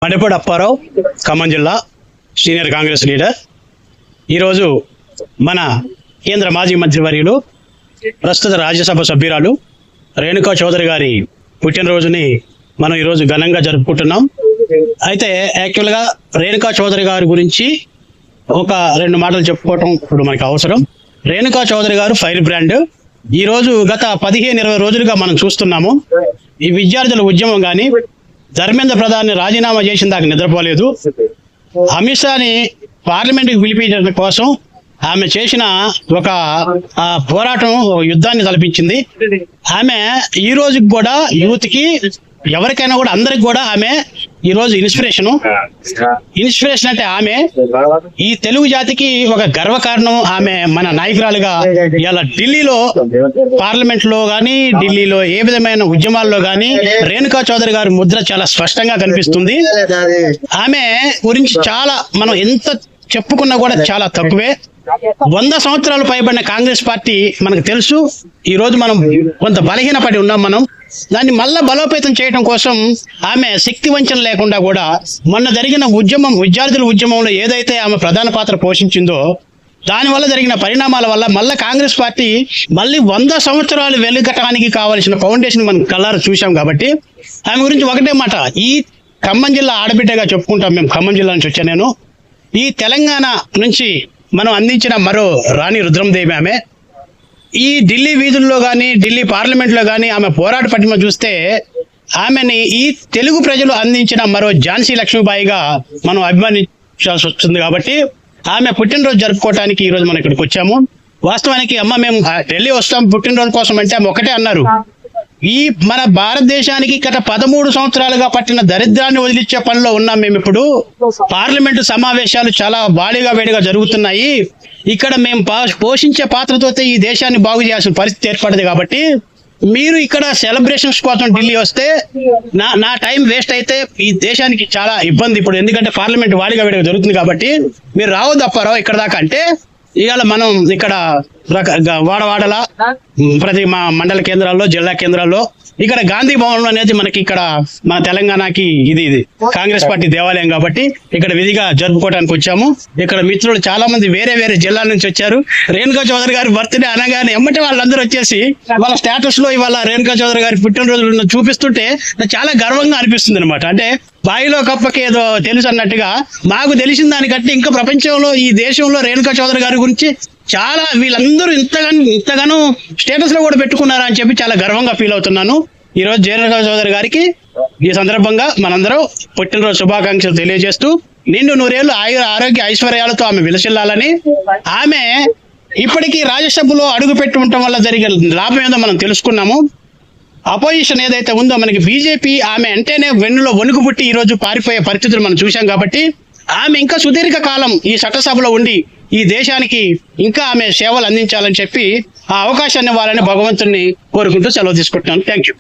పడిపూడి అప్పారావు, ఖమ్మం జిల్లా senior Congress leader. ఈరోజు మన కేంద్ర మాజీ మంత్రివర్యులు, ప్రస్తుత రాజ్యసభ సభ్యురాలు రేణుకా చౌదరి గారి పుట్టినరోజుని మనం ఈరోజు ఘనంగా జరుపుకుంటున్నాం. అయితే యాక్చువల్గా రేణుకా చౌదరి గారి గురించి ఒక రెండు మాటలు చెప్పుకోవటం ఇప్పుడు మనకు అవసరం. రేణుకా చౌదరి గారు ఫైర్ బ్రాండ్. ఈరోజు గత 15-20 రోజులుగా మనం చూస్తున్నాము. ఈ విద్యార్థుల ఉద్యమం కానీ, ధర్మేంద్ర ప్రధాన్ని రాజీనామా చేసిన దాకా నిద్రపోలేదు. అమిత్ షాని పార్లమెంటుకి పిలిపించడం కోసం ఆమె చేసిన ఒక పోరాటం, యుద్ధాన్ని తలపించింది. ఆమె ఈ రోజుకి కూడా యూత్కి, ఎవరికైనా కూడా, అందరికి కూడా ఆమె ఈరోజు ఇన్స్పిరేషన్ అంటే ఆమె ఈ తెలుగు జాతికి ఒక గర్వకారణం. ఆమె మన నాయకురాలుగా ఇలా ఢిల్లీలో పార్లమెంట్ లో కానీ, ఢిల్లీలో ఏ విధమైన ఉద్యమాల్లో కానీ రేణుకా చౌదరి గారి ముద్ర చాలా స్పష్టంగా కనిపిస్తుంది. ఆమె గురించి చాలా మనం ఎంత చెప్పుకున్నా కూడా చాలా తక్కువే. 100 సంవత్సరాలు పైబడిన కాంగ్రెస్ పార్టీ మనకు తెలుసు. ఈ రోజు మనం కొంత బలహీనపడి ఉన్నాం. మనం దాన్ని మళ్ళా బలోపేతం చేయడం కోసం ఆమె శక్తి వంచన లేకుండా కూడా మొన్న జరిగిన ఉద్యమం, విద్యార్థుల ఉద్యమంలో ఏదైతే ఆమె ప్రధాన పాత్ర పోషించిందో దానివల్ల జరిగిన పరిణామాల వల్ల మళ్ళీ కాంగ్రెస్ పార్టీ మళ్ళీ 100 సంవత్సరాలు వెలుగటానికి కావాల్సిన ఫౌండేషన్ మనం కళ్ళారు చూసాం. కాబట్టి ఆమె గురించి ఒకటే మాట, ఈ ఖమ్మం జిల్లా ఆడబిడ్డగా చెప్పుకుంటాం. మేము ఖమ్మం జిల్లా నుంచి వచ్చా. నేను ఈ తెలంగాణ నుంచి మనం అందించిన మరో రాణి రుద్రందేవి ఆమె. ఈ ఢిల్లీ వీధుల్లో కానీ, ఢిల్లీ పార్లమెంట్లో కానీ ఆమె పోరాట పటిమ చూస్తే ఆమెని ఈ తెలుగు ప్రజలు అందించిన మరో ఝాన్సీ లక్ష్మీబాయిగా మనం అభిమానించాల్సి వస్తుంది. కాబట్టి ఆమె పుట్టినరోజు జరుపుకోవడానికి ఈరోజు మనం ఇక్కడికి వచ్చాము. వాస్తవానికి అమ్మ మేము ఢిల్లీ వస్తాం పుట్టినరోజు కోసం అంటే ఆమె ఒకటే అన్నారు, ఈ మన భారతదేశానికి గత 13 సంవత్సరాలుగా పట్టిన దరిద్రాన్ని వదిలించే పనిలో ఉన్నాం మేము. ఇప్పుడు పార్లమెంటు సమావేశాలు చాలా భారీగా వేడిగా జరుగుతున్నాయి. ఇక్కడ మేము పోషించే పాత్రతో ఈ దేశాన్ని బాగు చేయాల్సిన పరిస్థితి ఏర్పడింది. కాబట్టి మీరు ఇక్కడ సెలబ్రేషన్స్ కోసం ఢిల్లీ వస్తే నా టైం వేస్ట్ అయితే ఈ దేశానికి చాలా ఇబ్బంది. ఇప్పుడు ఎందుకంటే పార్లమెంట్ వాడిగా వేడిగా జరుగుతుంది. కాబట్టి మీరు రావద్దు అప్పారావు ఇక్కడ దాకా అంటే, ఇవాళ మనం ఇక్కడ వాడవాడల ప్రతి మా మండల కేంద్రాల్లో, జిల్లా కేంద్రాల్లో, ఇక్కడ గాంధీ భవన్ అనేది మనకి ఇక్కడ మన తెలంగాణకి ఇది కాంగ్రెస్ పార్టీ దేవాలయం. కాబట్టి ఇక్కడ విధిగా జరుపుకోవడానికి వచ్చాము. ఇక్కడ మిత్రులు చాలా మంది వేరే వేరే జిల్లాల నుంచి వచ్చారు. రేణుకా చౌదరి గారి బర్త్డే అనగానే ఎమ్మటే వాళ్ళందరూ వచ్చేసి వాళ్ళ స్టేటస్ లో ఇవాళ రేణుకా చౌదరి గారి పుట్టినరోజు చూపిస్తుంటే చాలా గర్వంగా అనిపిస్తుంది అనమాట. అంటే బాయిలో కప్పకి ఏదో తెలుసు అన్నట్టుగా మాకు తెలిసిన దానికంటే ఇంకా ప్రపంచంలో, ఈ దేశంలో రేణుకా చౌదరి గారి గురించి చాలా వీళ్ళందరూ ఇంతగానో స్టేటస్ లో కూడా పెట్టుకున్నారా అని చెప్పి చాలా గర్వంగా ఫీల్ అవుతున్నాను. ఈ రోజు రేణుకా చౌదరి గారికి ఈ సందర్భంగా మనందరం పుట్టినరోజు శుభాకాంక్షలు తెలియజేస్తూ, నిండు 100 ఏళ్ళు ఆరోగ్య ఐశ్వర్యాలతో ఆమె విలసిల్లాలని, ఆమె ఇప్పటికీ రాజ్యసభలో అడుగు పెట్టి ఉండటం వల్ల జరిగే లాభం ఏదో మనం తెలుసుకున్నాము. అపోజిషన్ ఏదైతే ఉందో మనకి బీజేపీ, ఆమె అంటేనే వెన్నులో వణుకు పుట్టి ఈ రోజు పారిపోయే పరిస్థితులు మనం చూసాం. కాబట్టి ఆమె ఇంకా సుదీర్ఘ కాలం ఈ చట్టసభలో ఉండి ఈ దేశానికి ఇంకా ఆమె సేవలు అందించాలని చెప్పి ఆ అవకాశాన్ని ఇవ్వాలని భగవంతుని కోరుకుంటూ సెలవు తీసుకుంటున్నాను. Thank you.